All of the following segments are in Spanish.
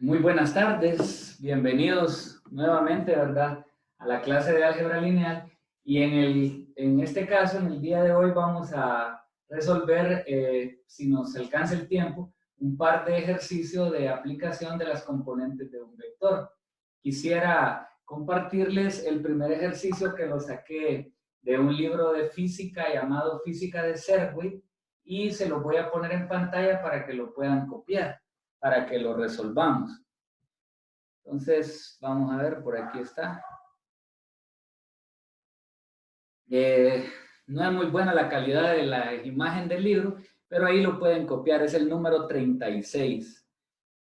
Muy buenas tardes, bienvenidos nuevamente, ¿verdad?, a la clase de álgebra lineal. Y en este caso, en el día de hoy, vamos a resolver, si nos alcanza el tiempo, un par de ejercicios de aplicación de las componentes de un vector. Quisiera compartirles el primer ejercicio que lo saqué de un libro de física llamado Física de Serway, y se lo voy a poner en pantalla para que lo puedan copiar, para que lo resolvamos. Entonces, vamos a ver, por aquí está. No es muy buena la calidad de la imagen del libro, pero ahí lo pueden copiar. Es el número 36,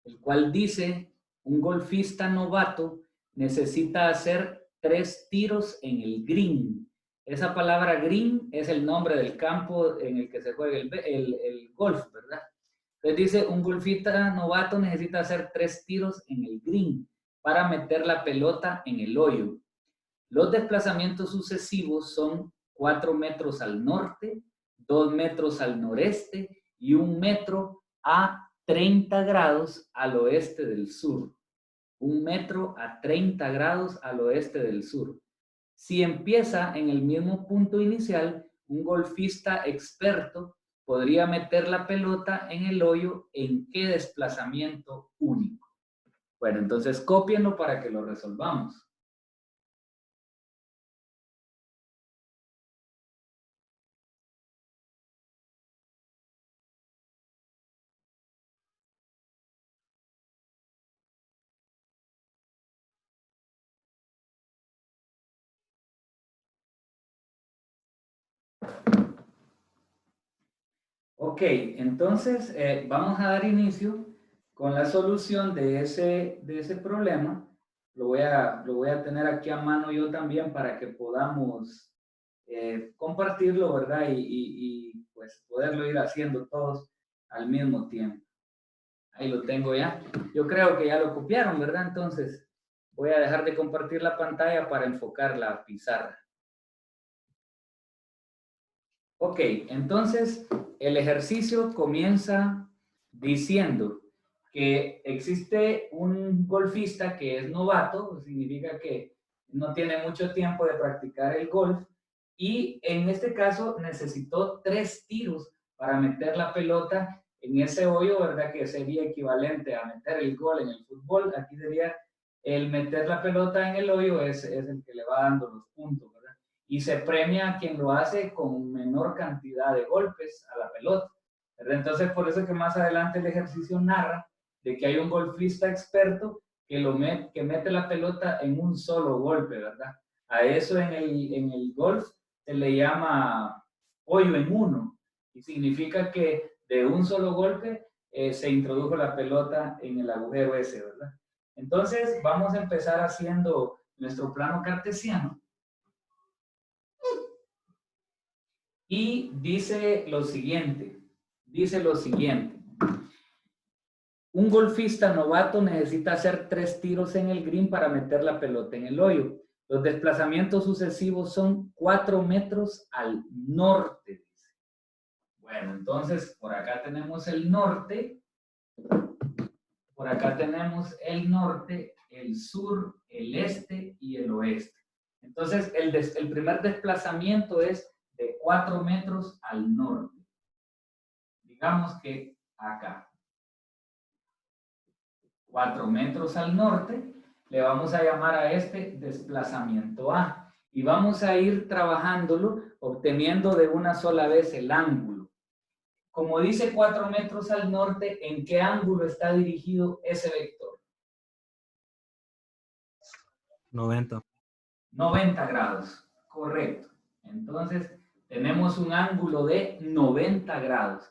el cual dice: un golfista novato necesita hacer 3 tiros en el green. Esa palabra green es el nombre del campo en el que se juega el golf, ¿verdad? Entonces dice: un golfista novato necesita hacer 3 tiros en el green para meter la pelota en el hoyo. Los desplazamientos sucesivos son 4 metros al norte, 2 metros al noreste y 1 metro a 30 grados al oeste del sur. 1 metro a 30 grados al oeste del sur. Si empieza en el mismo punto inicial, un golfista experto podría meter la pelota en el hoyo en qué desplazamiento único. Bueno, entonces cópienlo para que lo resolvamos. Ok, entonces vamos a dar inicio con la solución de ese problema. Lo voy a tener aquí a mano yo también para que podamos compartirlo, ¿verdad? Y pues poderlo ir haciendo todos al mismo tiempo. Ahí lo tengo ya. Yo creo que ya lo copiaron, ¿verdad? Entonces voy a dejar de compartir la pantalla para enfocar la pizarra. Ok, entonces el ejercicio comienza diciendo que existe un golfista que es novato, significa que no tiene mucho tiempo de practicar el golf, y en este caso necesitó 3 tiros para meter la pelota en ese hoyo, ¿verdad? Que sería equivalente a meter el gol en el fútbol. Aquí sería el meter la pelota en el hoyo, es el que le va dando los puntos, ¿verdad? Y se premia a quien lo hace con menor cantidad de golpes a la pelota, ¿verdad? Entonces, por eso que más adelante el ejercicio narra de que hay un golfista experto que mete la pelota en un solo golpe, ¿verdad? A eso en el golf se le llama hoyo en uno, y significa que de un solo golpe se introdujo la pelota en el agujero ese, ¿verdad? Entonces, vamos a empezar haciendo nuestro plano cartesiano. Y dice lo siguiente, un golfista novato necesita hacer 3 tiros en el green para meter la pelota en el hoyo. Los desplazamientos sucesivos son 4 metros al norte. Bueno, entonces por acá tenemos el norte, por acá tenemos el norte, el sur, el este y el oeste. Entonces el primer desplazamiento es de 4 metros al norte. Digamos que acá. 4 metros al norte, le vamos a llamar a este desplazamiento A. Y vamos a ir trabajándolo, obteniendo de una sola vez el ángulo. Como dice 4 metros al norte, ¿en qué ángulo está dirigido ese vector? 90. 90 grados, correcto. Entonces, tenemos un ángulo de 90 grados.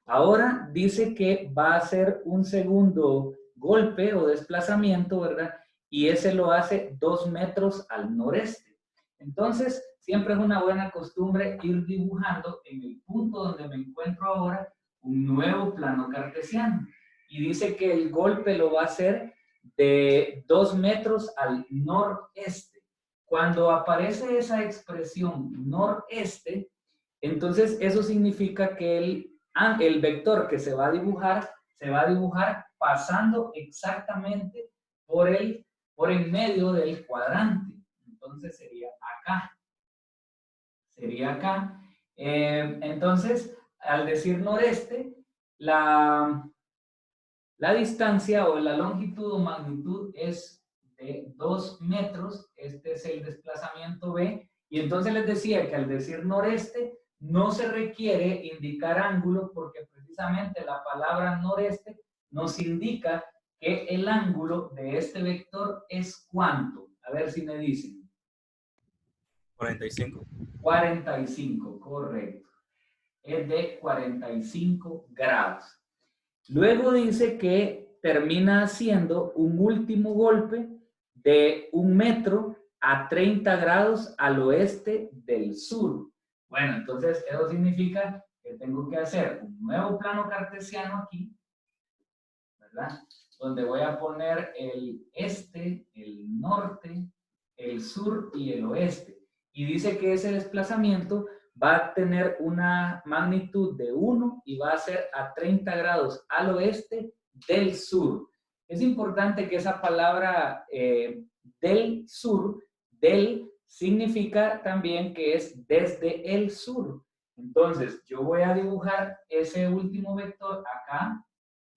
Ahora dice que va a hacer un segundo golpe o desplazamiento, ¿verdad? Y ese lo hace 2 metros al noreste. Entonces, siempre es una buena costumbre ir dibujando en el punto donde me encuentro ahora un nuevo plano cartesiano. Y dice que el golpe lo va a hacer de 2 metros al noreste. Cuando aparece esa expresión noreste, entonces eso significa que el vector que se va a dibujar se va a dibujar pasando exactamente por en medio del cuadrante. Entonces sería acá. Sería acá. Entonces, al decir noreste, la distancia o la longitud o magnitud es de 2 metros. Este es el desplazamiento B. Y entonces les decía que al decir noreste, no se requiere indicar ángulo porque precisamente la palabra noreste nos indica que el ángulo de este vector es ¿cuánto? A ver si me dicen. 45. 45, correcto. Es de 45 grados. Luego dice que termina haciendo un último golpe de 1 metro a 30 grados al oeste del sur. Bueno, entonces eso significa que tengo que hacer un nuevo plano cartesiano aquí, ¿verdad? Donde voy a poner el este, el norte, el sur y el oeste. Y dice que ese desplazamiento va a tener una magnitud de 1 y va a ser a 30 grados al oeste del sur. Es importante que esa palabra del sur, del, significa también que es desde el sur. Entonces, yo voy a dibujar ese último vector acá,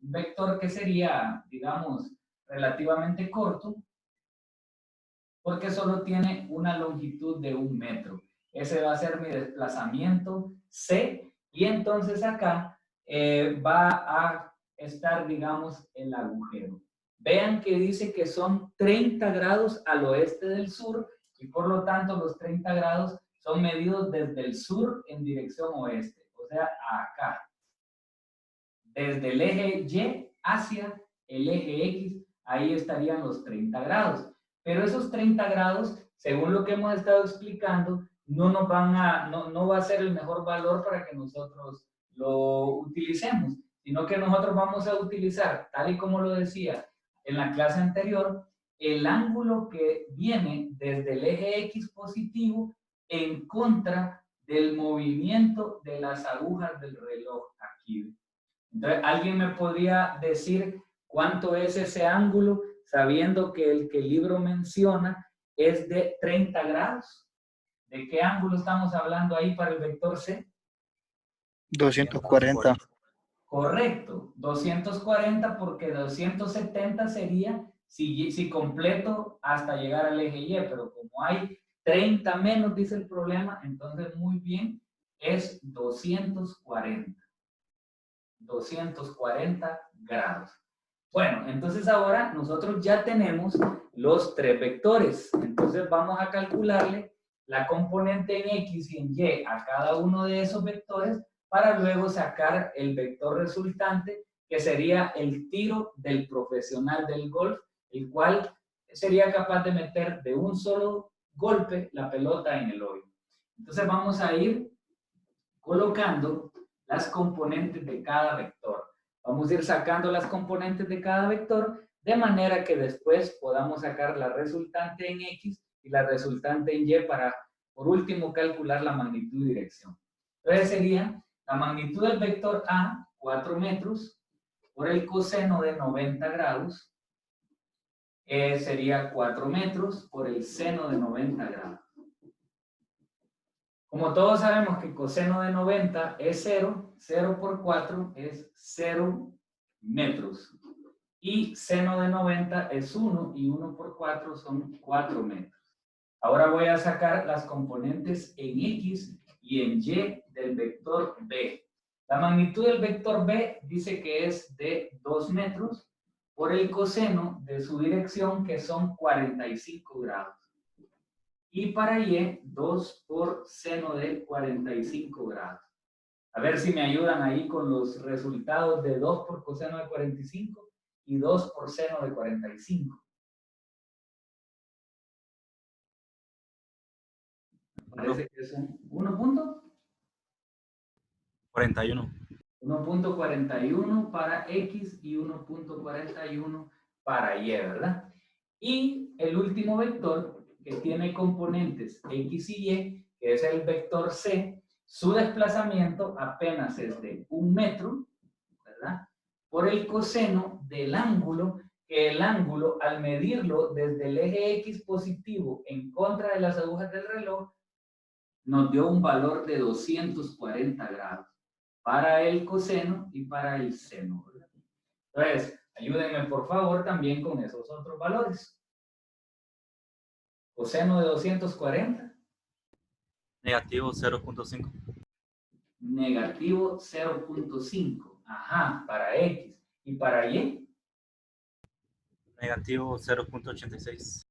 un vector que sería, digamos, relativamente corto, porque solo tiene una longitud de 1 metro. Ese va a ser mi desplazamiento C, y entonces acá va a estar, digamos, el agujero. Vean que dice que son 30 grados al oeste del sur, y por lo tanto los 30 grados son medidos desde el sur en dirección oeste, o sea, acá. Desde el eje Y hacia el eje X, ahí estarían los 30 grados. Pero esos 30 grados, según lo que hemos estado explicando, no va a ser el mejor valor para que nosotros lo utilicemos, sino que nosotros vamos a utilizar, tal y como lo decía en la clase anterior, el ángulo que viene desde el eje X positivo en contra del movimiento de las agujas del reloj aquí. Entonces, ¿alguien me podría decir cuánto es ese ángulo, sabiendo que el libro menciona es de 30 grados? ¿De qué ángulo estamos hablando ahí para el vector C? 240. Correcto, 240, porque 270 sería si completo hasta llegar al eje Y, pero como hay 30 menos, dice el problema, entonces muy bien, es 240. 240 grados. Bueno, entonces ahora nosotros ya tenemos los 3 vectores. Entonces vamos a calcularle la componente en X y en Y a cada uno de esos vectores para luego sacar el vector resultante, que sería el tiro del profesional del golf, el cual sería capaz de meter de un solo golpe la pelota en el hoyo. Entonces vamos a ir colocando las componentes de cada vector. Vamos a ir sacando las componentes de cada vector de manera que después podamos sacar la resultante en X y la resultante en Y para, por último, calcular la magnitud y dirección. Entonces sería la magnitud del vector A, 4 metros, por el coseno de 90 grados, sería 4 metros por el seno de 90 grados. Como todos sabemos que coseno de 90 es 0, 0 por 4 es 0 metros. Y seno de 90 es 1, y 1 por 4 son 4 metros. Ahora voy a sacar las componentes en X y en Y del vector B. La magnitud del vector B dice que es de 2 metros por el coseno de su dirección, que son 45 grados. Y para Y, 2 por seno de 45 grados. A ver si me ayudan ahí con los resultados de 2 por coseno de 45 y 2 por seno de 45. Me parece que son 41. 1.41 para X y 1.41 para Y, ¿verdad? Y el último vector que tiene componentes X y Y, que es el vector C, su desplazamiento apenas es de 1 metro, ¿verdad? por el coseno del ángulo, que el ángulo, al medirlo desde el eje X positivo en contra de las agujas del reloj, nos dio un valor de 240 grados para el coseno y para el seno, ¿verdad? Entonces, ayúdenme por favor también con esos otros valores. Coseno de 240. Negativo 0.5. Negativo 0.5. Ajá, para X. ¿Y para Y? Negativo 0.86.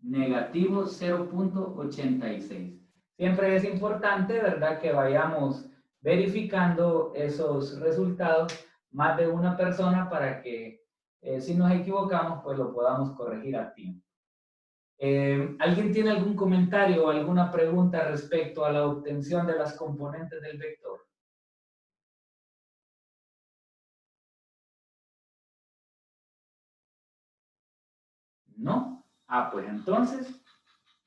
Negativo 0.86. Siempre es importante, ¿verdad?, que vayamos verificando esos resultados más de una persona para que si nos equivocamos, pues lo podamos corregir a tiempo. ¿Alguien tiene algún comentario o alguna pregunta respecto a la obtención de las componentes del vector? ¿No? Pues entonces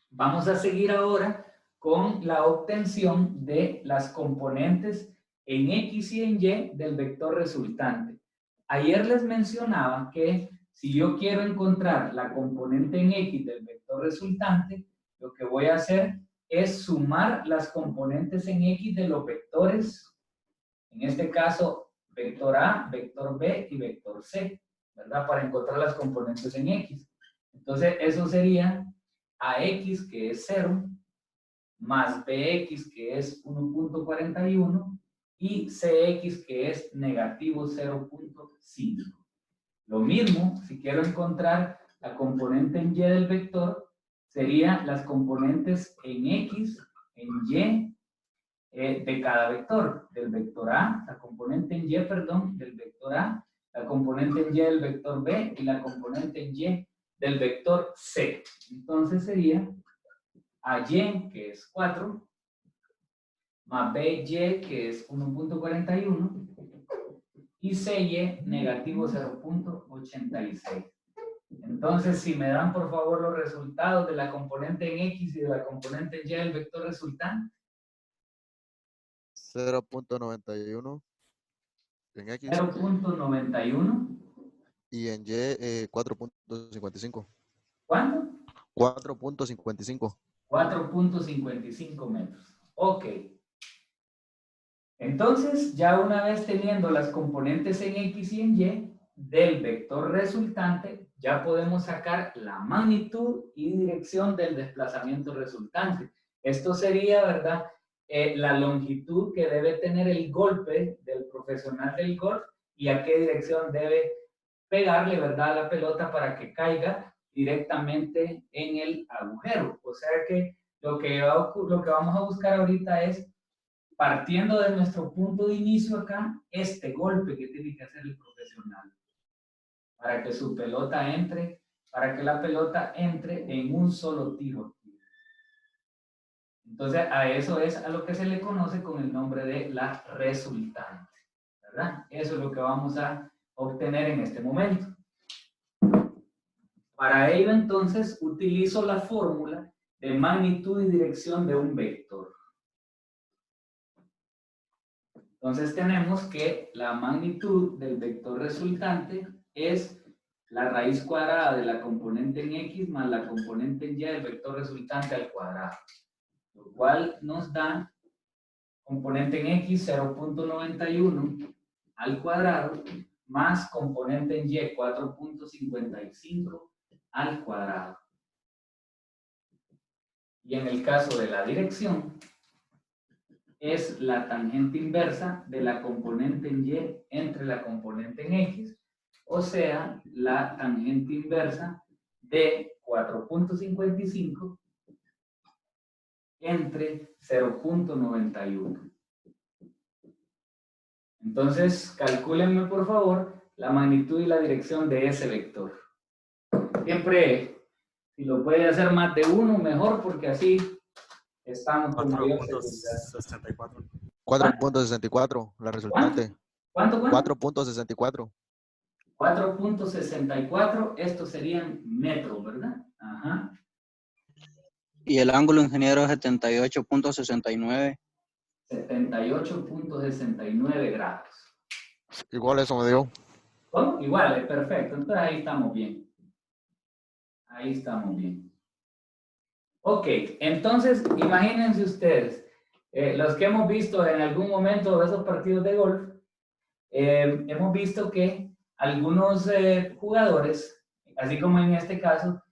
vamos a seguir ahora con la obtención de las componentes en X y en Y del vector resultante. Ayer les mencionaba que si yo quiero encontrar la componente en X del vector resultante, lo que voy a hacer es sumar las componentes en X de los vectores, en este caso, vector A, vector B y vector C, ¿verdad? Para encontrar las componentes en X. Entonces, eso sería AX, que es 0, más BX, que es 1.41, y CX, que es negativo 0.5. Lo mismo, si quiero encontrar la componente en Y del vector, sería las componentes en X, en Y, de cada vector, del vector A, la componente en Y, perdón, del vector A, la componente en Y del vector B y la componente en Y del vector C. Entonces sería AY, que es 4, más BY, que es 1.41, y CY, negativo 0.86. Entonces, si me dan por favor los resultados de la componente en X y de la componente en Y del vector resultante. 0.91 en X 0.91. y en Y 4.55. ¿Cuánto? 4.55. 4.55 metros. Ok. Entonces, ya una vez teniendo las componentes en X y en Y del vector resultante, ya podemos sacar la magnitud y dirección del desplazamiento resultante. Esto sería, ¿verdad?, la longitud que debe tener el golpe del profesional del golf y a qué dirección debe pegarle, ¿verdad?, a la pelota para que caiga directamente en el agujero. O sea que lo que vamos a buscar ahorita es, partiendo de nuestro punto de inicio acá, este golpe que tiene que hacer el profesional para que su pelota entre, para que la pelota entre en un solo tiro. Entonces, a eso es a lo que se le conoce con el nombre de la resultante, ¿verdad? Eso es lo que vamos a obtener en este momento. Para ello, entonces, utilizo la fórmula de magnitud y dirección de un vector. Entonces, tenemos que la magnitud del vector resultante es la raíz cuadrada de la componente en X más la componente en Y del vector resultante al cuadrado, lo cual nos da componente en X 0.91 al cuadrado más componente en Y 4.55 al cuadrado. Y en el caso de la dirección, es la tangente inversa de la componente en Y entre la componente en X, o sea, la tangente inversa de 4.55 entre 0.91. Entonces, calcúlenme por favor la magnitud y la dirección de ese vector. Siempre, si lo puede hacer más de uno, mejor, porque así estamos con mayor seguridad. 4.64 la resultante. ¿Cuánto? 4.64. 4.64, estos serían metros, ¿verdad? Ajá. Y el ángulo, ingeniero, 78.69. 78.69 grados. Igual eso me dio. ¿Cómo? Igual, perfecto. Entonces ahí estamos bien. Ahí estamos bien. Ok, entonces imagínense ustedes, los que hemos visto en algún momento de esos partidos de golf, hemos visto que algunos jugadores, así como en este caso,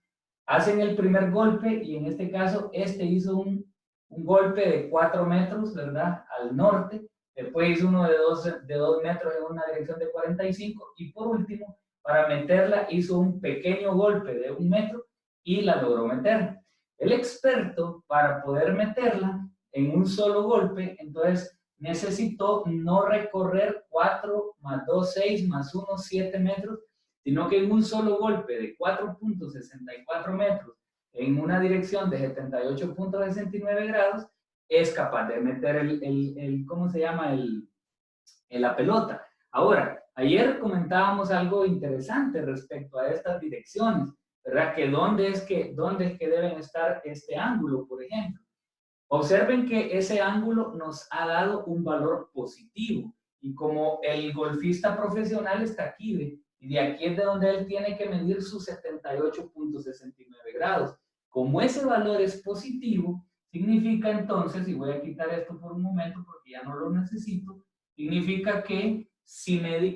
hacen el primer golpe y en este caso este hizo un golpe de 4 metros, ¿verdad? Al norte, después hizo uno de 2 metros en una dirección de 45 y por último, para meterla hizo un pequeño golpe de 1 metro y la logró meter. El experto, para poder meterla en un solo golpe, entonces necesitó no recorrer 4 más 2, 6 más 1, 7 metros, sino que en un solo golpe de 4.64 metros en una dirección de 78.69 grados, es capaz de meter ¿cómo se llama? La pelota. Ahora, ayer comentábamos algo interesante respecto a estas direcciones, ¿verdad? Que dónde es que deben estar este ángulo, por ejemplo. Observen que ese ángulo nos ha dado un valor positivo y como el golfista profesional está aquí, ¿ve? Y de aquí es de donde él tiene que medir sus 78.69 grados. Como ese valor es positivo, significa entonces, y voy a quitar esto por un momento porque ya no lo necesito, significa que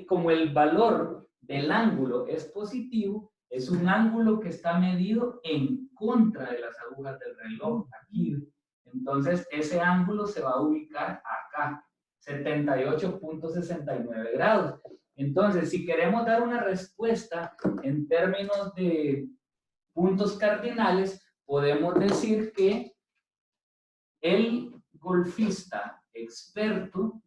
como el valor del ángulo es positivo, es un ángulo que está medido en contra de las agujas del reloj, aquí, ¿ve? Entonces, ese ángulo se va a ubicar acá, 78.69 grados. Entonces, si queremos dar una respuesta en términos de puntos cardinales, podemos decir que el golfista experto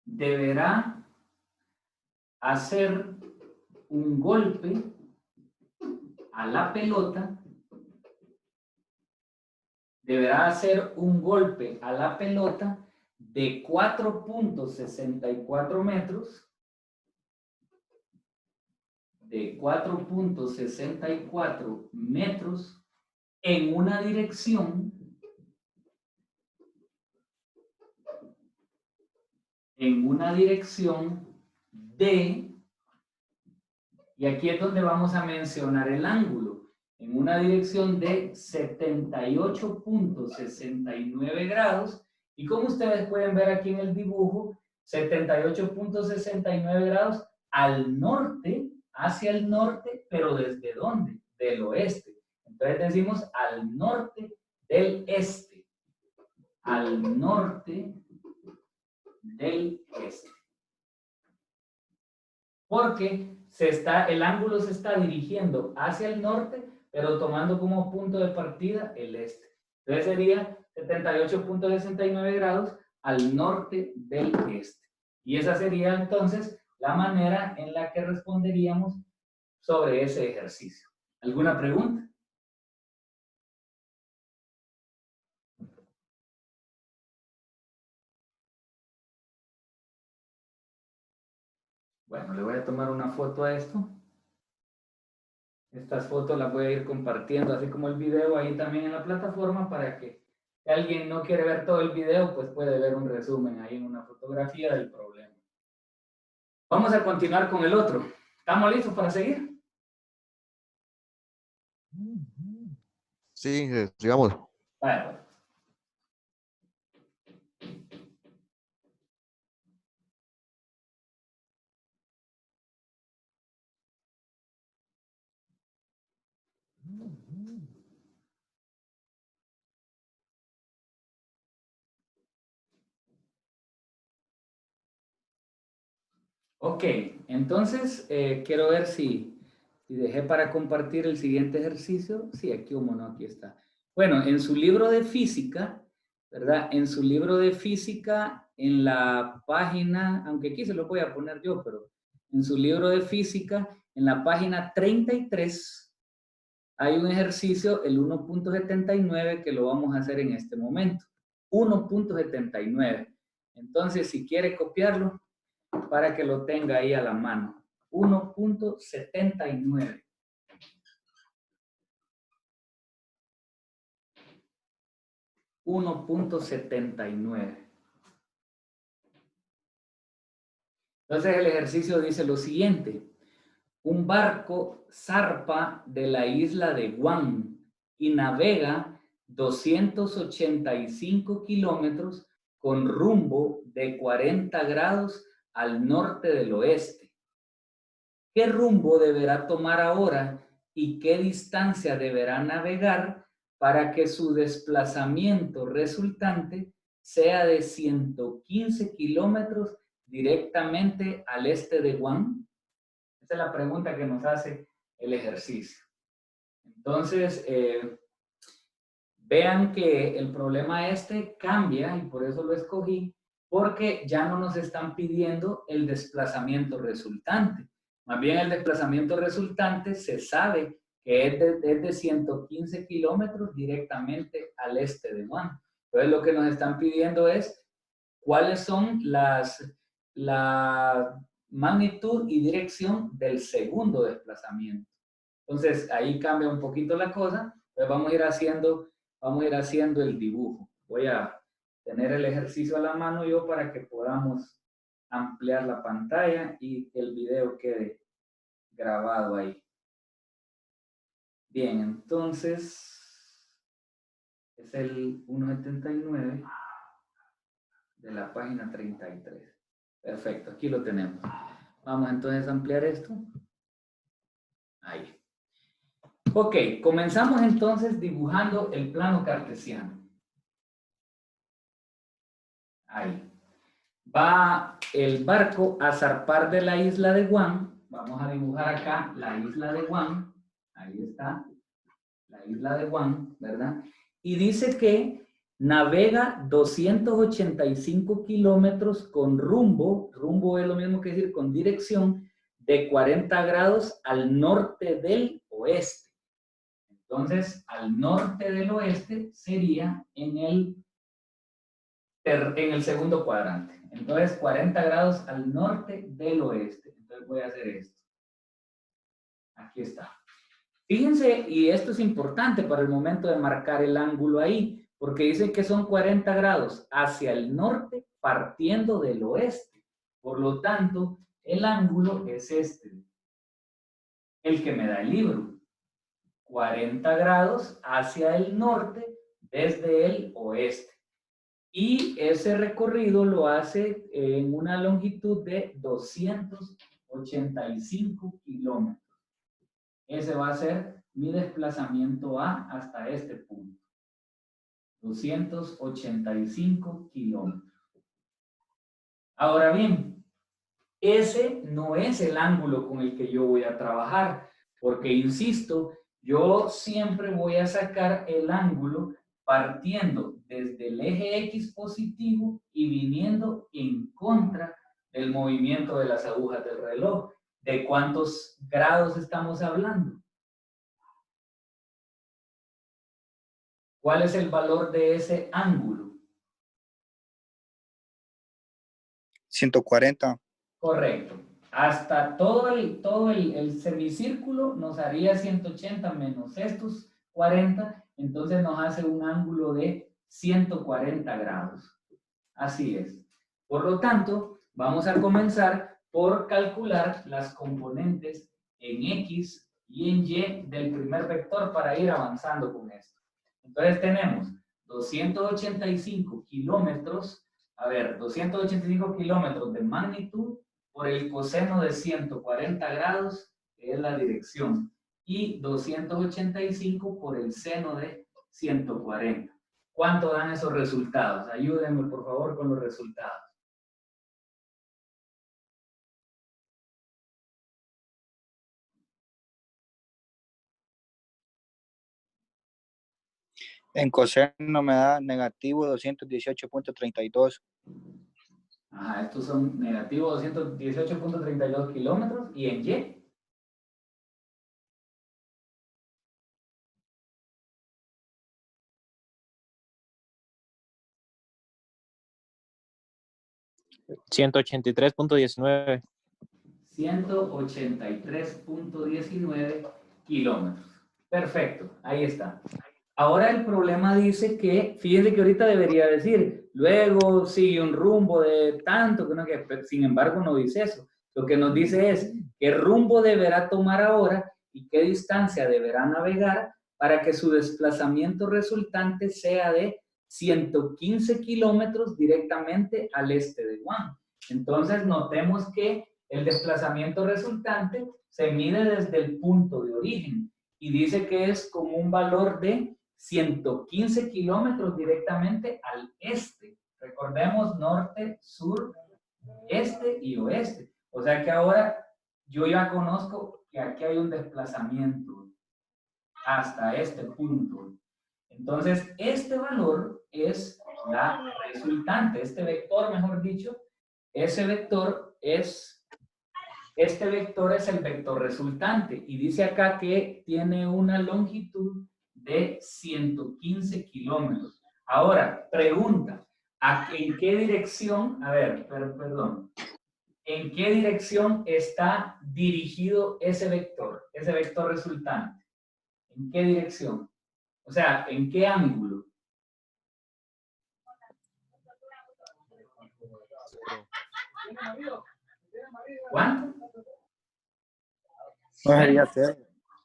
deberá hacer un golpe a la pelota, deberá hacer un golpe a la pelota de 4.64 metros, de 4.64 metros en una dirección de, y aquí es donde vamos a mencionar el ángulo, en una dirección de 78.69 grados, y como ustedes pueden ver aquí en el dibujo, 78.69 grados al norte, hacia el norte, pero ¿desde dónde? Del oeste. Entonces decimos al norte del este. Al norte del este. Porque el ángulo se está dirigiendo hacia el norte, pero tomando como punto de partida el este. Entonces sería 78.69 grados al norte del este. Y esa sería entonces la manera en la que responderíamos sobre ese ejercicio. ¿Alguna pregunta? Bueno, le voy a tomar una foto a esto. Estas fotos las voy a ir compartiendo, así como el video ahí también en la plataforma, para que si alguien no quiere ver todo el video, pues puede ver un resumen ahí en una fotografía del problema. Vamos a continuar con el otro. ¿Estamos listos para seguir? Sí, sigamos. Bueno. Ok, entonces quiero ver si dejé para compartir el siguiente ejercicio. Sí, aquí como no, aquí está. Bueno, en su libro de física, ¿verdad? En su libro de física, en la página, aunque aquí se lo voy a poner yo, pero en su libro de física, en la página 33, hay un ejercicio, el 1.79, que lo vamos a hacer en este momento. 1.79. Entonces, si quiere copiarlo, para que lo tenga ahí a la mano. 1.79. Entonces el ejercicio dice lo siguiente. Un barco zarpa de la isla de Guam y navega 285 kilómetros con rumbo de 40 grados al norte del oeste. ¿Qué rumbo deberá tomar ahora y qué distancia deberá navegar para que su desplazamiento resultante sea de 115 kilómetros directamente al este de Guam? Esa es la pregunta que nos hace el ejercicio. Entonces, vean que el problema este cambia, y por eso lo escogí, porque ya no nos están pidiendo el desplazamiento resultante. Más bien el desplazamiento resultante se sabe que es de 115 kilómetros directamente al este de Guam. Entonces lo que nos están pidiendo es cuáles son la magnitud y dirección del segundo desplazamiento. Entonces ahí cambia un poquito la cosa. Entonces vamos a ir haciendo el dibujo. Voy a tener el ejercicio a la mano yo para que podamos ampliar la pantalla y el video quede grabado ahí. Bien, entonces es el 1.79 de la página 33. Perfecto, aquí lo tenemos. Vamos entonces a ampliar esto. Ahí. Ok, comenzamos entonces dibujando el plano cartesiano. Ahí. Va el barco a zarpar de la isla de Guam. Vamos a dibujar acá la isla de Guam. Ahí está. La isla de Guam, ¿verdad? Y dice que navega 285 kilómetros con rumbo. Rumbo es lo mismo que decir con dirección de 40 grados al norte del oeste. Entonces, al norte del oeste sería en el segundo cuadrante. Entonces, 40 grados al norte del oeste. Entonces, voy a hacer esto. Aquí está. Fíjense, y esto es importante para el momento de marcar el ángulo ahí, porque dicen que son 40 grados hacia el norte partiendo del oeste. Por lo tanto, el ángulo es este, el que me da el libro. 40 grados hacia el norte desde el oeste. Y ese recorrido lo hace en una longitud de 285 kilómetros. Ese va a ser mi desplazamiento A hasta este punto. 285 kilómetros. Ahora bien, ese no es el ángulo con el que yo voy a trabajar, porque insisto, yo siempre voy a sacar el ángulo partiendo desde el eje X positivo y viniendo en contra del movimiento de las agujas del reloj. ¿De cuántos grados estamos hablando? ¿Cuál es el valor de ese ángulo? 140. Correcto. Hasta todo el semicírculo nos haría 180 menos estos 40, entonces nos hace un ángulo de 140 grados. Así es. Por lo tanto, vamos a comenzar por calcular las componentes en X y en Y del primer vector para ir avanzando con esto. Entonces tenemos 285 kilómetros, 285 kilómetros de magnitud por el coseno de 140 grados, que es la dirección, y 285 por el seno de 140. ¿Cuánto dan esos resultados? Ayúdenme, por favor, con los resultados. En coseno me da negativo 218.32. Ajá, estos son negativos 218.32 kilómetros. ¿Y en Y? $183.19. 183.19 kilómetros. Perfecto, ahí está. Ahora el problema dice que, fíjense que ahorita debería decir, luego sigue un rumbo de tanto, que no, que, pero sin embargo no dice eso. Lo que nos dice es qué rumbo deberá tomar ahora y qué distancia deberá navegar para que su desplazamiento resultante sea de 115 kilómetros directamente al este de Guam. Entonces notemos que el desplazamiento resultante se mide desde el punto de origen y dice que es con un valor de 115 kilómetros directamente al este. Recordemos norte, sur, este y oeste. O sea que ahora yo ya conozco que aquí hay un desplazamiento hasta este punto. Entonces, este valor es la resultante, este vector, mejor dicho, ese vector es, este vector es el vector resultante y dice acá que tiene una longitud de 115 kilómetros. Ahora, pregunta, ¿en qué dirección? A ver, perdón. ¿En qué dirección está dirigido ese vector resultante? ¿En qué dirección? O sea, ¿en qué ángulo? ¿Cuánto? No sería cero.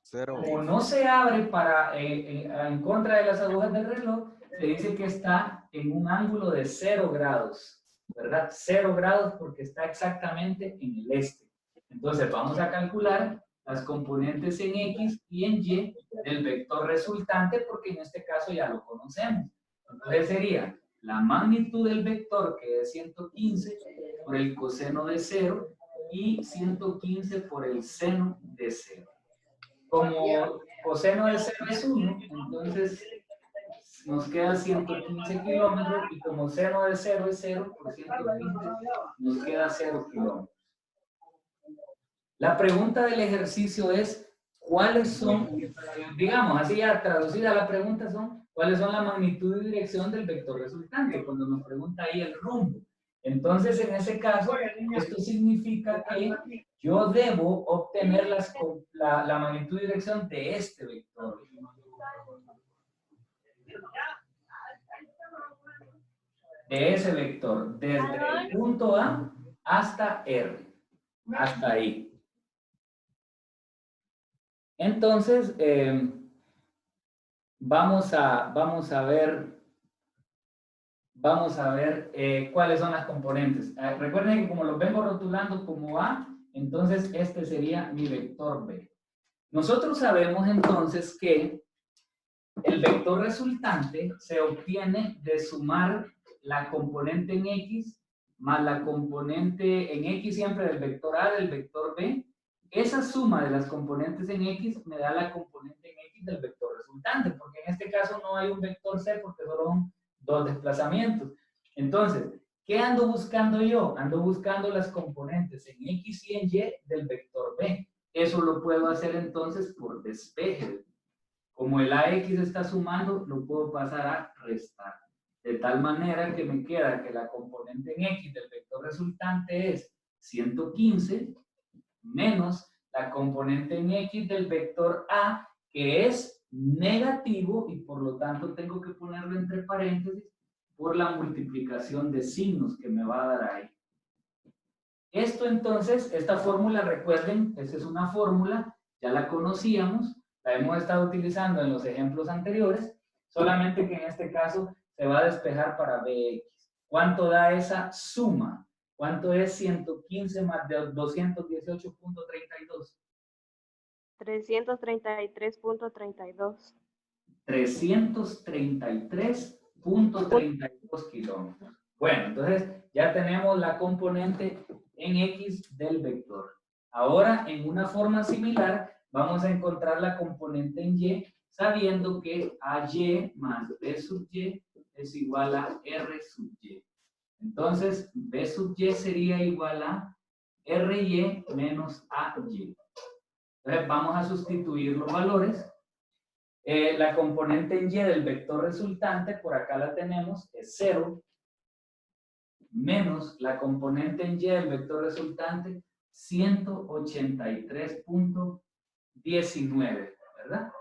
Cero. Como no se abre para, en contra de las agujas del reloj, se dice que está en un ángulo de 0 grados, ¿verdad? 0 grados porque está exactamente en el este. Entonces vamos a calcular las componentes en X y en Y del vector resultante porque en este caso ya lo conocemos. Entonces sería la magnitud del vector, que es 115, por el coseno de 0 y 115 por el seno de 0. Como coseno de 0 es 1, entonces nos queda 115 kilómetros y como seno de 0 es 0, por 115 nos queda 0 kilómetros. La pregunta del ejercicio es, ¿cuáles son, digamos, así ya traducida la pregunta son, ¿cuáles son la magnitud y dirección del vector resultante? Cuando nos pregunta ahí el rumbo. Entonces, en ese caso, esto significa que yo debo obtener la magnitud y dirección de este vector. De ese vector, desde el punto A hasta R, hasta ahí. Entonces, vamos a ver cuáles son las componentes. Recuerden que como los vengo rotulando como A, entonces este sería mi vector B. Nosotros sabemos entonces que el vector resultante se obtiene de sumar la componente en X más la componente en X siempre del vector A del vector B. Esa suma de las componentes en X me da la componente en X del vector resultante, porque en este caso no hay un vector C porque solo son dos desplazamientos. Entonces, ¿qué ando buscando yo? Ando buscando las componentes en X y en Y del vector B. Eso lo puedo hacer entonces por despeje. Como el AX está sumando, lo puedo pasar a restar. De tal manera que me queda que la componente en X del vector resultante es 115 menos la componente en X del vector A, que es negativo y por lo tanto tengo que ponerlo entre paréntesis por la multiplicación de signos que me va a dar ahí. Esto entonces, esta fórmula, recuerden, esa es una fórmula, ya la conocíamos, la hemos estado utilizando en los ejemplos anteriores, solamente que en este caso se va a despejar para Bx. ¿Cuánto da esa suma? ¿Cuánto es 115 más de 218.32? 333.32. 333.32 kilómetros. Bueno, entonces ya tenemos la componente en X del vector. Ahora, en una forma similar, vamos a encontrar la componente en Y, sabiendo que AY más B sub Y es igual a R sub Y. Entonces, B sub Y sería igual a RY menos AY. Entonces, vamos a sustituir los valores. La componente en Y del vector resultante, por acá la tenemos, es 0, menos la componente en Y del vector resultante, 183.19, ¿verdad?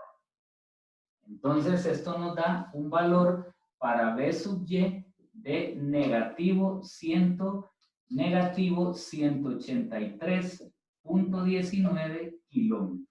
Entonces, esto nos da un valor para B sub Y de negativo 183.19 kilómetros.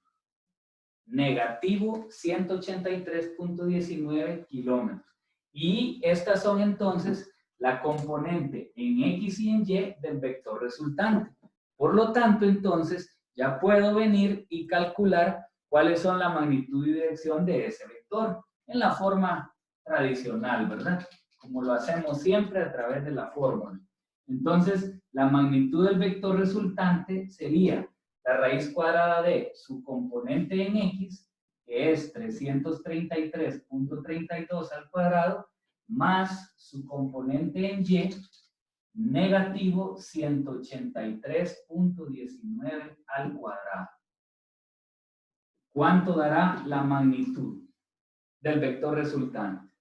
Negativo 183.19 kilómetros. Y estas son entonces la componente en X y en Y del vector resultante. Por lo tanto, entonces, ya puedo venir y calcular cuáles son la magnitud y dirección de ese vector en la forma tradicional, ¿verdad? Como lo hacemos siempre a través de la fórmula. Entonces, la magnitud del vector resultante sería la raíz cuadrada de su componente en X, que es 333.32 al cuadrado, más su componente en Y, negativo 183.19 al cuadrado. ¿Cuánto dará la magnitud del vector resultante?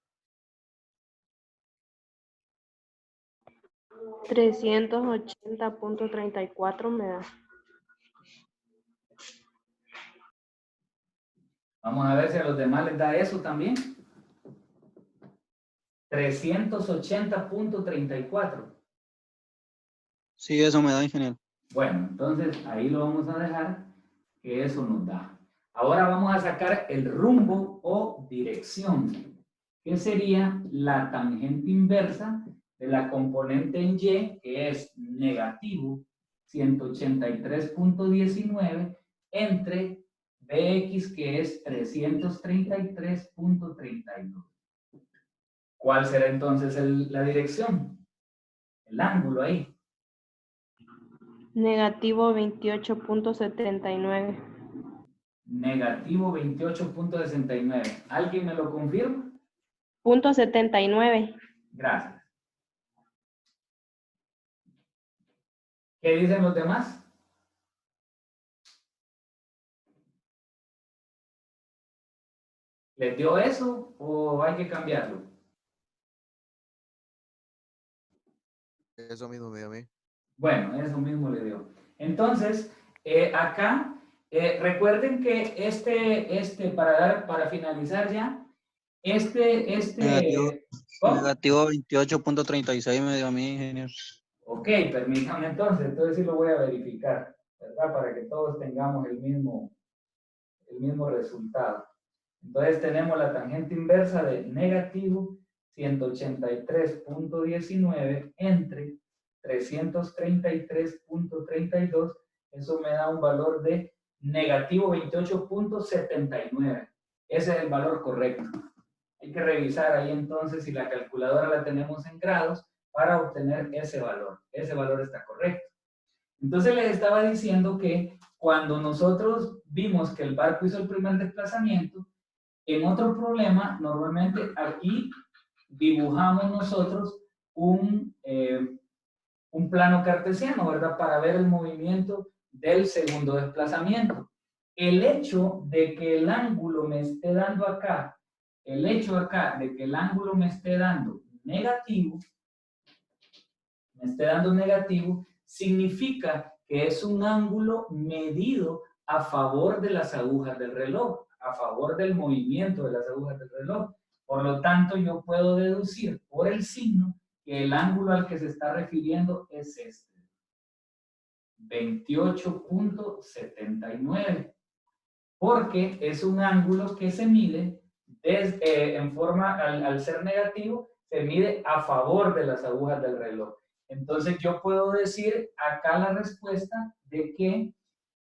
380.34 me da. Vamos a ver si a los demás les da eso también. 380.34. Sí, eso me da, ingeniero. Bueno, entonces ahí lo vamos a dejar, que eso nos da. Ahora vamos a sacar el rumbo o dirección, que sería la tangente inversa de la componente en Y, que es negativo 183.19, entre Bx, que es 333.32. ¿Cuál será entonces la dirección? El ángulo ahí. Negativo 28.79. Negativo 28.69. ¿Alguien me lo confirma? Punto 79. Gracias. ¿Qué dicen los demás? ¿Les dio eso o hay que cambiarlo? Eso mismo me dio a mí. Bueno, eso mismo le dio. Entonces, acá, recuerden que para finalizar ya, Negativo, ¿cómo? negativo 28.36 me dio a mí, ingeniero. Ok, permítame entonces sí lo voy a verificar, ¿verdad? Para que todos tengamos el mismo resultado. Entonces tenemos la tangente inversa de negativo 183.19 entre 333.32. Eso me da un valor de negativo 28.79. Ese es el valor correcto. Hay que revisar ahí entonces si la calculadora la tenemos en grados para obtener ese valor. Ese valor está correcto. Entonces les estaba diciendo que cuando nosotros vimos que el barco hizo el primer desplazamiento, en otro problema, normalmente aquí dibujamos nosotros un plano cartesiano, ¿verdad? Para ver el movimiento del segundo desplazamiento. El hecho de que el ángulo me esté dando acá, el hecho acá de que el ángulo me esté dando negativo, significa que es un ángulo medido a favor de las agujas del reloj, a favor del movimiento de las agujas del reloj. Por lo tanto, yo puedo deducir por el signo que el ángulo al que se está refiriendo es este, 28.79, porque es un ángulo que se mide en forma, al ser negativo, se mide a favor de las agujas del reloj. Entonces yo puedo decir acá la respuesta de que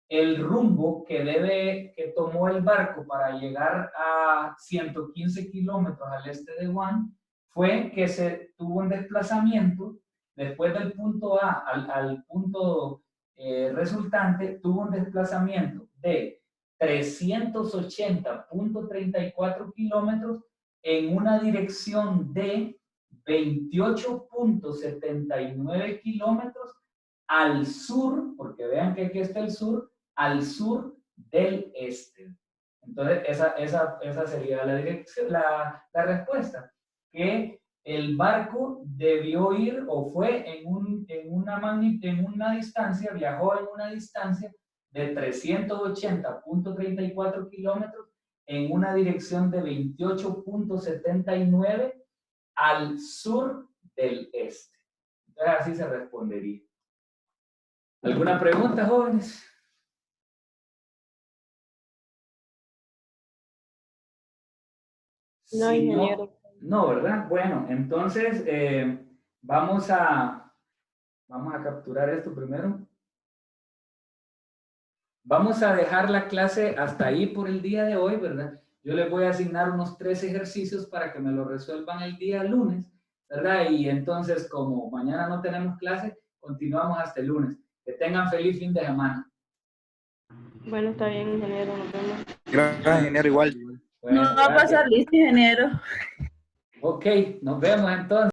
el rumbo que tomó el barco para llegar a 115 kilómetros al este de Wuhan fue que se tuvo un desplazamiento después del punto A al punto resultante, tuvo un desplazamiento de 380.34 kilómetros en una dirección de 28.79 kilómetros al sur, porque vean que aquí está el sur, al sur del este. Entonces, esa sería la dirección, la respuesta, que el barco debió ir o fue en una distancia, viajó en una distancia de 380.34 kilómetros en una dirección de 28.79 al sur del este. Entonces así se respondería. ¿Alguna pregunta, jóvenes? No, Si ingeniero. no, ¿verdad? Bueno, entonces vamos a capturar esto primero. Vamos a dejar la clase hasta ahí por el día de hoy, ¿verdad? Yo les voy a asignar unos 3 ejercicios para que me lo resuelvan el día lunes, ¿verdad? Y entonces, como mañana no tenemos clase, continuamos hasta el lunes. Que tengan feliz fin de semana. Bueno, está bien, ingeniero. Nos vemos. Gracias, ingeniero, igual. Bueno, No va a gracias. pasar listo, ingeniero. Ok, nos vemos entonces.